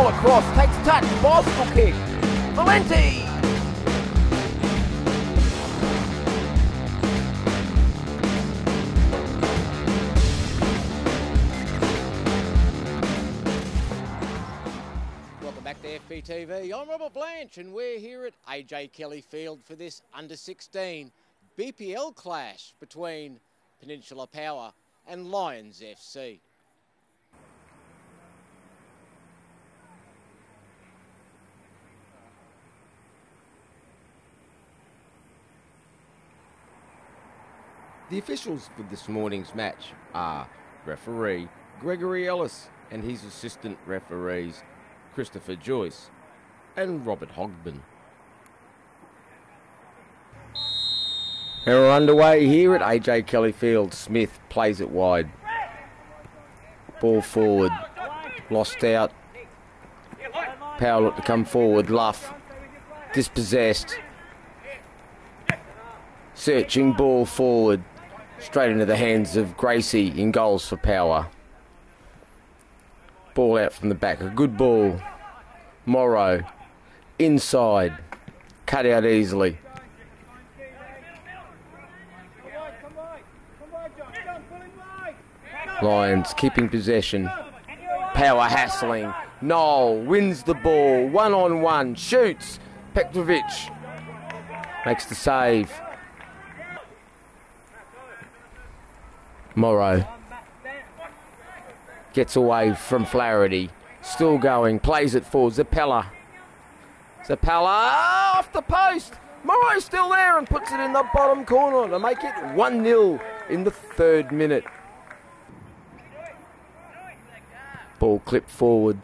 Ball across, takes touch, bicycle kick. Valenti! Welcome back to FBTV. I'm Robert Blanche and we're here at AJ Kelly Field for this under-16 BPL clash between Peninsula Power and Lions FC. The officials for this morning's match are referee Gregory Ellis and his assistant referees Christopher Joyce and Robert Hogben. And we're underway here at AJ Kelly Field. Smith plays it wide. Ball forward. Lost out. Power look to come forward. Luff. Dispossessed. Searching ball forward. Straight into the hands of Gracie in goals for Power. Ball out from the back. A good ball. Morrow. Inside. Cut out easily. Lions keeping possession. Power hassling. Noel wins the ball. 1-on-1. Shoots. Petrovic makes the save. Morrow gets away from Flaherty. Still going. Plays it forward. Zappella off the post. Morrow still there and puts it in the bottom corner to make it 1-0 in the 3rd minute. Ball clipped forward.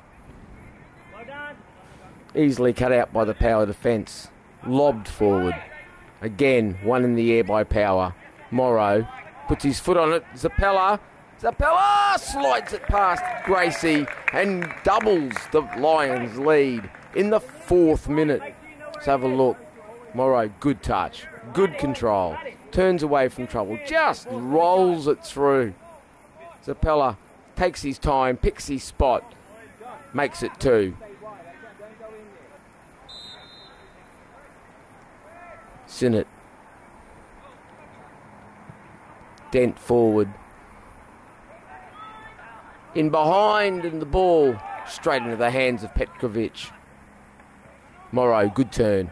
Easily cut out by the Power defence. Lobbed forward. Again, one in the air by Power. Morrow puts his foot on it. Zappella slides it past Gracie and doubles the Lions' lead in the 4th minute. Let's have a look. Morrow, good touch, good control. Turns away from trouble, just rolls it through. Zappella takes his time, picks his spot, makes it 2. Sinnott. Dent forward. In behind and the ball straight into the hands of Petrovic. Morrow, good turn.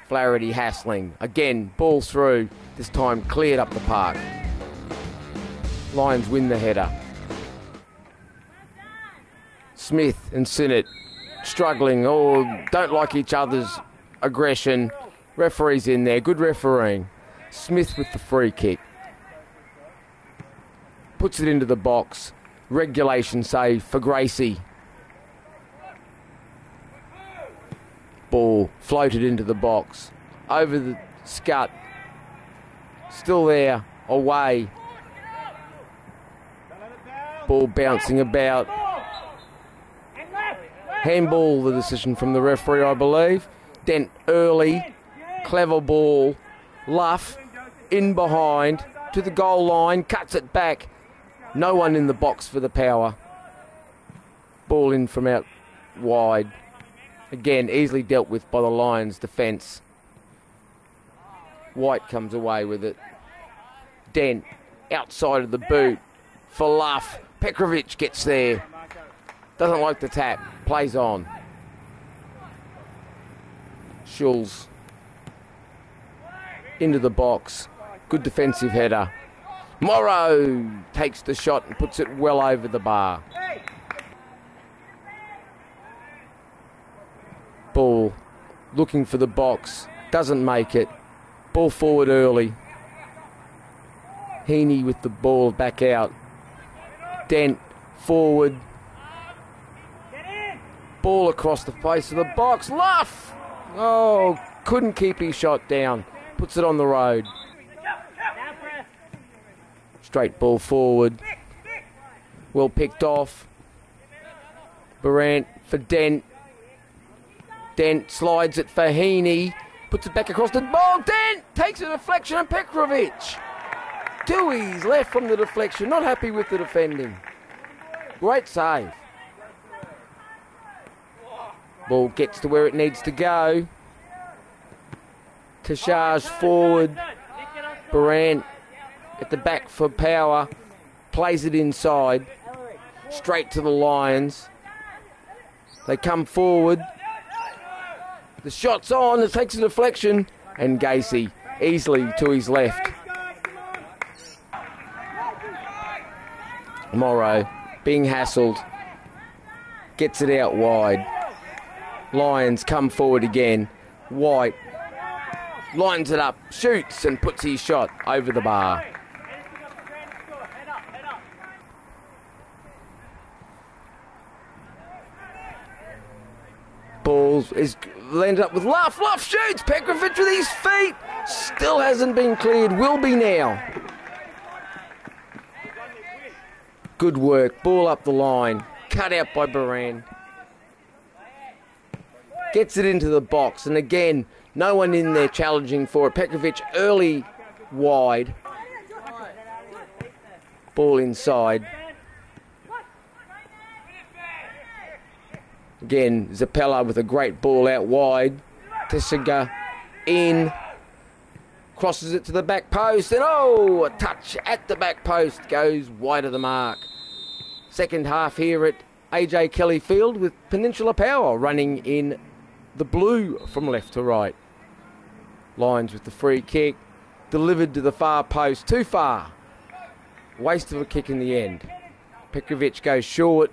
Flaherty hassling. Again, ball through. This time cleared up the park. Lions win the header. Smith and Sinnott struggling. Oh, don't like each other's aggression. Referee's in there. Good refereeing. Smith with the free kick. Puts it into the box. Regulation save for Gracie. Ball floated into the box. Over the scut. Still there. Away. Ball bouncing about. Handball, the decision from the referee, I believe. Dent early. Clever ball. Luff in behind to the goal line. Cuts it back. No one in the box for the Power. Ball in from out wide. Again, easily dealt with by the Lions' defence. White comes away with it. Dent outside of the boot for Luff. Petrovic gets there. Doesn't like the tap. Plays on. Schulz into the box. Good defensive header. Morrow takes the shot and puts it well over the bar. Ball looking for the box. Doesn't make it. Ball forward early. Heaney with the ball back out. Dent forward. Ball across the face of the box. Luff! Oh, couldn't keep his shot down. Puts it on the road. Straight ball forward. Well picked off. Barant for Dent. Dent slides it for Heaney. Puts it back across the ball. Dent takes a deflection and Petrovic. Tui's left from the deflection. Not happy with the defending. Great save. Ball gets to where it needs to go. Tashaj forward. Baran at the back for Power. Plays it inside. Straight to the Lions. They come forward. The shot's on. It takes a deflection. And Gacy easily to his left. Morrow being hassled. Gets it out wide. Lions come forward again. White lines it up, shoots and puts his shot over the bar. Balls is landed up with Luff. Luff shoots. Petrovic with his feet. Still hasn't been cleared. Will be now. Good work. Ball up the line. Cut out by Baran. Gets it into the box. And again, no one in there challenging for it. Petrovic early wide. Ball inside. Again, Zappella with a great ball out wide. Tessiga in. Crosses it to the back post. And oh, a touch at the back post. Goes wide of the mark. Second half here at AJ Kelly Field with Peninsula Power running in the blue from left to right. Lions with the free kick. Delivered to the far post. Too far. Waste of a kick in the end. Petrovic goes short.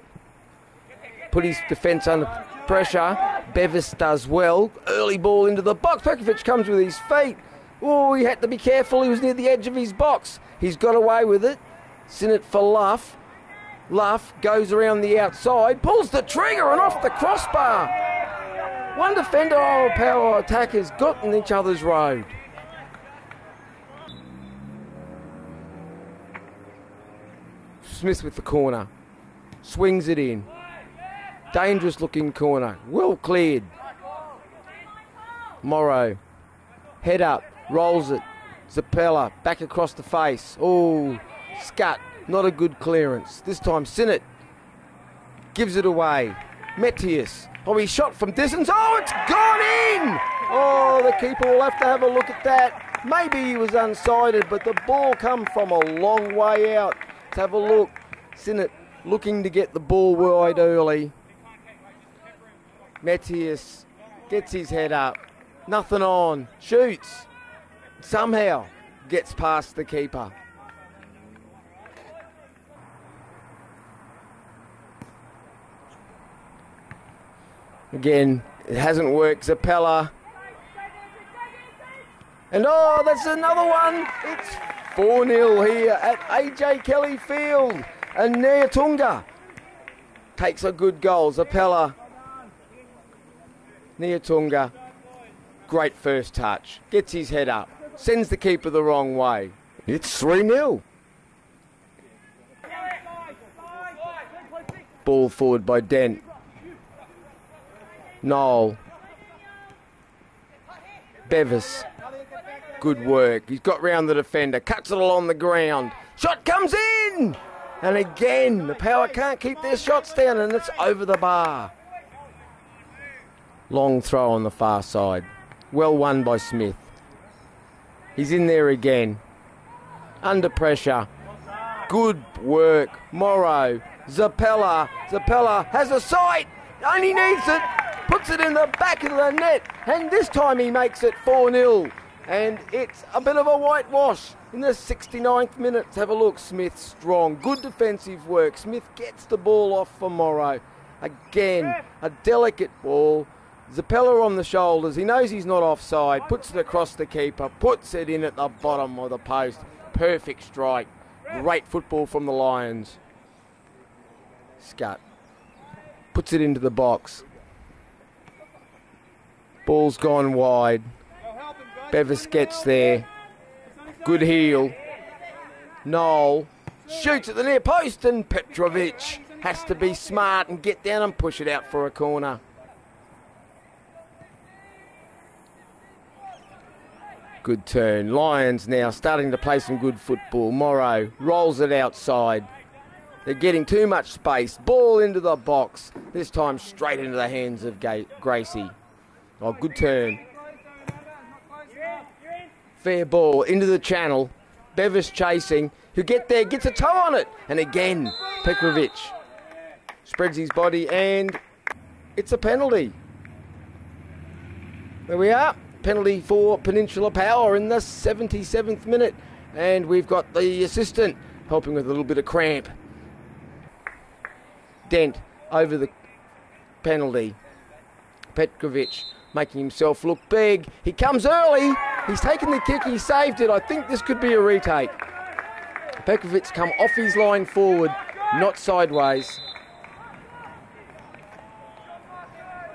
Put his defence under pressure. Bevis does well. Early ball into the box. Petrovic comes with his feet. Oh, he had to be careful. He was near the edge of his box. He's got away with it. Sinnott for Luff. Luff goes around the outside. Pulls the trigger and off the crossbar. One defender, Power attackers got in each other's road. Smith with the corner. Swings it in. Dangerous looking corner. Well cleared. Morrow. Head up. Rolls it. Zappella back across the face. Oh, Scut. Not a good clearance. This time Sinnott gives it away. Metius. Oh, he shot from distance. Oh, it's gone in! Oh, the keeper will have to have a look at that. Maybe he was unsighted, but the ball come from a long way out. Let's have a look. Sinnott looking to get the ball wide early. Metius gets his head up. Nothing on. Shoots. Somehow gets past the keeper. Again, it hasn't worked. Zappella. And oh, that's another one. It's 4-0 here at AJ Kelly Field. And Niatunga takes a good goal. Zappella. Niatunga. Great first touch. Gets his head up. Sends the keeper the wrong way. It's 3-0. Ball forward by Dent. Noel. Bevis. Good work. He's got round the defender. Cuts it along the ground. Shot comes in! And again, the Power can't keep their shots down, and it's over the bar. Long throw on the far side. Well won by Smith. He's in there again. Under pressure. Good work. Morrow. Zappella. Zappella has a sight. Only needs it. Puts it in the back of the net. And this time he makes it 4-0. And it's a bit of a whitewash in the 69th minute. Let's have a look. Smith strong. Good defensive work. Smith gets the ball off for Morrow. Again, a delicate ball. Zappella on the shoulders. He knows he's not offside. Puts it across the keeper. Puts it in at the bottom of the post. Perfect strike. Great football from the Lions. Scut. Puts it into the box. Ball's gone wide. Bevis gets there. Good heel. Noel shoots at the near post, and Petrovic has to be smart and get down and push it out for a corner. Good turn. Lions now starting to play some good football. Morrow rolls it outside. They're getting too much space. Ball into the box. This time straight into the hands of Gracie. Oh, good turn. Fair ball into the channel. Bevis chasing. He'll get there, gets a toe on it. And again, Petrovic spreads his body and it's a penalty. There we are. Penalty for Peninsula Power in the 77th minute. And we've got the assistant helping with a little bit of cramp. Dent over the penalty. Petrovic making himself look big. He comes early. He's taken the kick. He saved it. I think this could be a retake. Petrovic come off his line forward, not sideways.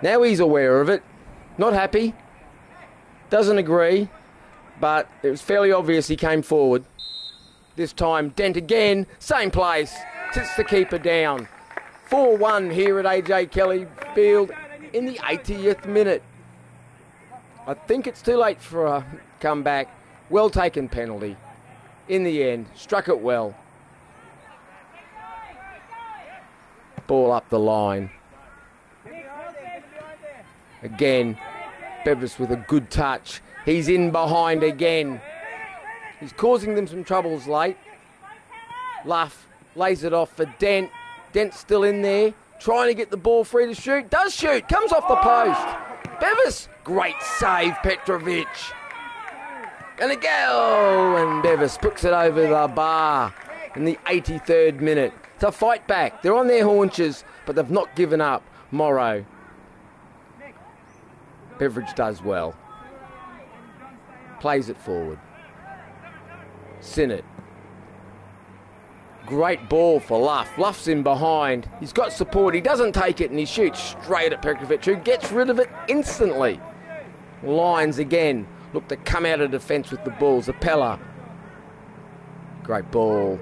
Now he's aware of it. Not happy. Doesn't agree. But it was fairly obvious he came forward. This time, Dent again. Same place. Sits the keeper down. 4-1 here at AJ Kelly Field in the 80th minute. I think it's too late for a comeback. Well taken penalty. In the end, struck it well. Ball up the line. Again, Bevis with a good touch. He's in behind again. He's causing them some troubles late. Luff lays it off for Dent. Dent's still in there, trying to get the ball free to shoot. Does shoot, comes off the post. Bevis, great save, Petrovic. And a go, and Bevis puts it over the bar in the 83rd minute. It's a fight back. They're on their haunches, but they've not given up. Morrow. Beveridge does well. Plays it forward. Sinnott. Great ball for Luff. Luff's in behind. He's got support. He doesn't take it and he shoots straight at Petrovic, who gets rid of it instantly. Lions again look to come out of defence with the ball. Zappella. Great ball.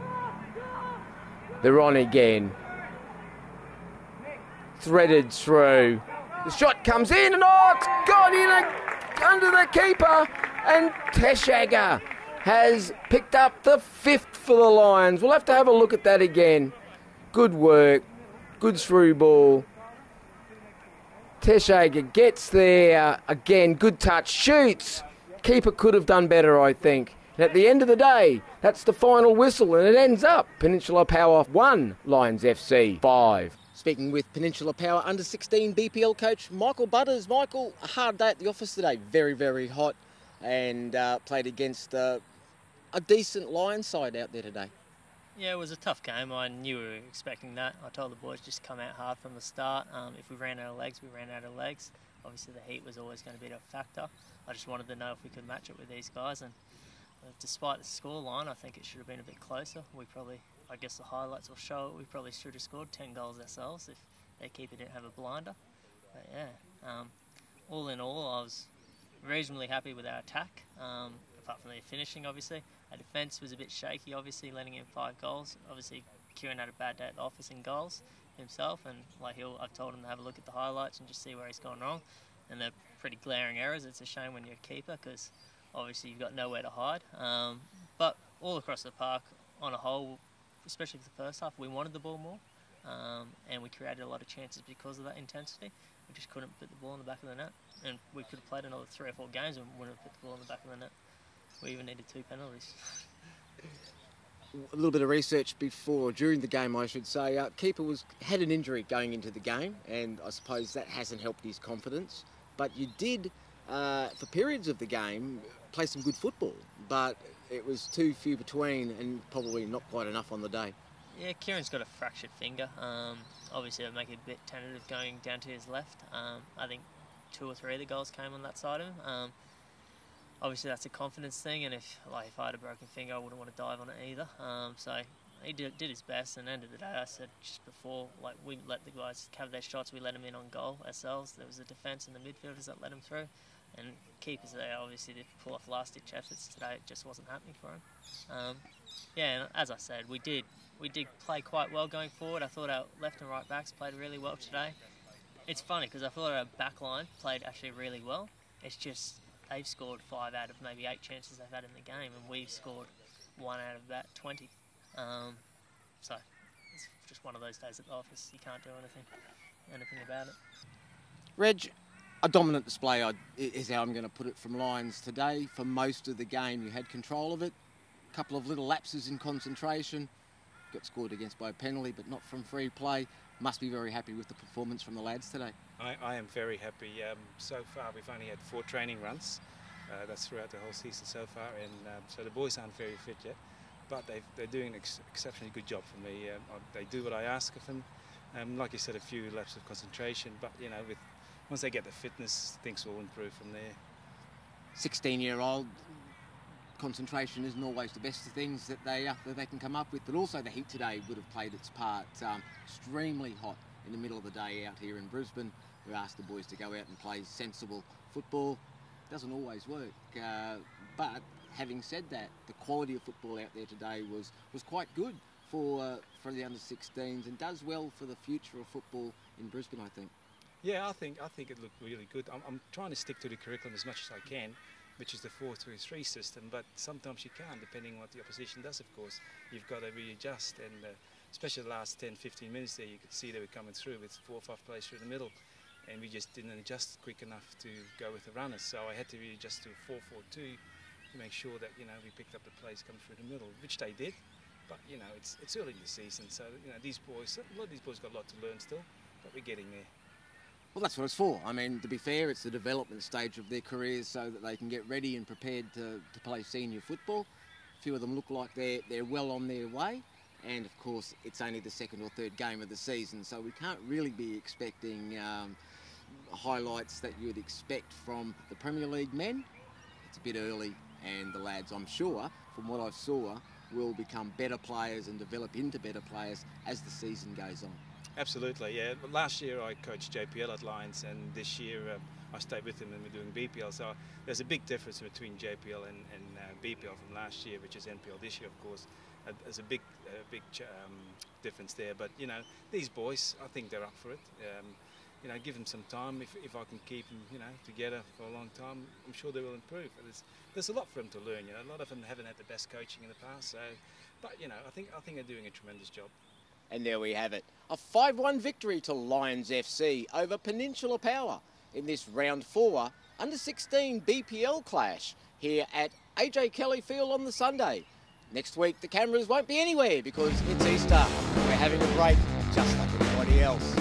They're on again. Threaded through. The shot comes in and it's got in under the keeper. And Teshaga has picked up the 5th for the Lions. We'll have to have a look at that again. Good work. Good through ball. Teshaga gets there. Again, good touch. Shoots. Keeper could have done better, I think. And at the end of the day, that's the final whistle. And it ends up Peninsula Power 1, Lions FC 5. Speaking with Peninsula Power under-16 BPL coach Michael Butters. Michael, a hard day at the office today. Very, very hot. And played against a decent Lions side out there today. Yeah, it was a tough game. I knew we were expecting that. I told the boys just come out hard from the start. If we ran out of legs, we ran out of legs. Obviously, the heat was always going to be a factor. I just wanted to know if we could match it with these guys. And despite the scoreline, I think it should have been a bit closer. We probably, I guess the highlights will show it, we probably should have scored 10 goals ourselves if their keeper didn't have a blinder. But yeah, all in all, I was reasonably happy with our attack, apart from the finishing, obviously. Our defence was a bit shaky, obviously, letting in 5 goals. Obviously, Kieran had a bad day at the office in goals himself, and like I've told him to have a look at the highlights and just see where he's gone wrong. And they're pretty glaring errors. It's a shame when you're a keeper because obviously you've got nowhere to hide. But all across the park, on a whole, especially for the first half, we wanted the ball more, and we created a lot of chances because of that intensity. We just couldn't put the ball in the back of the net, and we could have played another 3 or 4 games and wouldn't have put the ball in the back of the net. We even needed 2 penalties. A little bit of research during the game, I should say. Keeper had an injury going into the game, and I suppose that hasn't helped his confidence. But you did, for periods of the game, play some good football, but it was too few between and probably not quite enough on the day. Yeah, Kieran's got a fractured finger. Obviously, it'll make it a bit tentative going down to his left. I think 2 or 3 of the goals came on that side of him. Obviously, that's a confidence thing, and if I had a broken finger, I wouldn't want to dive on it either. So he did his best, and at the end of the day, I said just before, we let the guys have their shots, we let them in on goal ourselves. There was a defence and the midfielders that let them through, and keepers there, obviously, to pull off last-ditch efforts today. It just wasn't happening for him. Yeah, and as I said, we did play quite well going forward. I thought our left and right backs played really well today. It's funny because I thought our back line played actually really well. It's just they've scored 5 out of maybe 8 chances they've had in the game, and we've scored 1 out of that 20. So it's just one of those days at the office. You can't do anything about it. Reg, a dominant display is how I'm going to put it from Lions today. For most of the game, you had control of it. A couple of little lapses in concentration. Got scored against by a penalty, but not from free play. Must be very happy with the performance from the lads today. I am very happy. So far, we've only had 4 training runs. That's throughout the whole season so far, and so the boys aren't very fit yet. But they're doing an exceptionally good job for me. They do what I ask of them. Like you said, a few laps of concentration, but you know, once they get the fitness, things will improve from there. 16-year-old, concentration isn't always the best of things that they can come up with, but also the heat today would have played its part. Extremely hot in the middle of the day out here in Brisbane. We asked the boys to go out and play sensible football. Doesn't always work, but having said that, the quality of football out there today was quite good for the under-16s and does well for the future of football in Brisbane, I think. Yeah, I think it looked really good. I'm trying to stick to the curriculum as much as I can, which is the 4-3-3 system, but sometimes you can't, depending on what the opposition does, of course. You've got to readjust, and especially the last 10-15 minutes there, you could see they were coming through with 4 or 5 players through the middle, and we just didn't adjust quick enough to go with the runners, so I had to readjust to 4-4-2 to make sure that, you know, we picked up the plays coming through the middle, which they did. But, you know, it's early in the season, so, you know, a lot of these boys got a lot to learn still, but we're getting there. Well, that's what it's for. I mean, to be fair, it's the development stage of their careers so that they can get ready and prepared to play senior football. A few of them look like they're well on their way. And, of course, it's only the 2nd or 3rd game of the season, so we can't really be expecting highlights that you would expect from the Premier League men. It's a bit early, and the lads, I'm sure, from what I saw, will become better players and develop into better players as the season goes on. Absolutely, yeah. Last year I coached JPL at Lions, and this year I stayed with him and we're doing BPL. So there's a big difference between JPL and BPL from last year, which is NPL this year, of course. There's a big difference there. But you know, these boys, I think they're up for it. You know, give them some time. If I can keep them, you know, together for a long time, I'm sure they will improve. There's a lot for them to learn. You know, a lot of them haven't had the best coaching in the past. So, but you know, I think they're doing a tremendous job. And there we have it. A 5-1 victory to Lions FC over Peninsula Power in this round 4 under-16 BPL clash here at AJ Kelly Field on the Sunday. Next week the cameras won't be anywhere because it's Easter. We're having a break just like everybody else.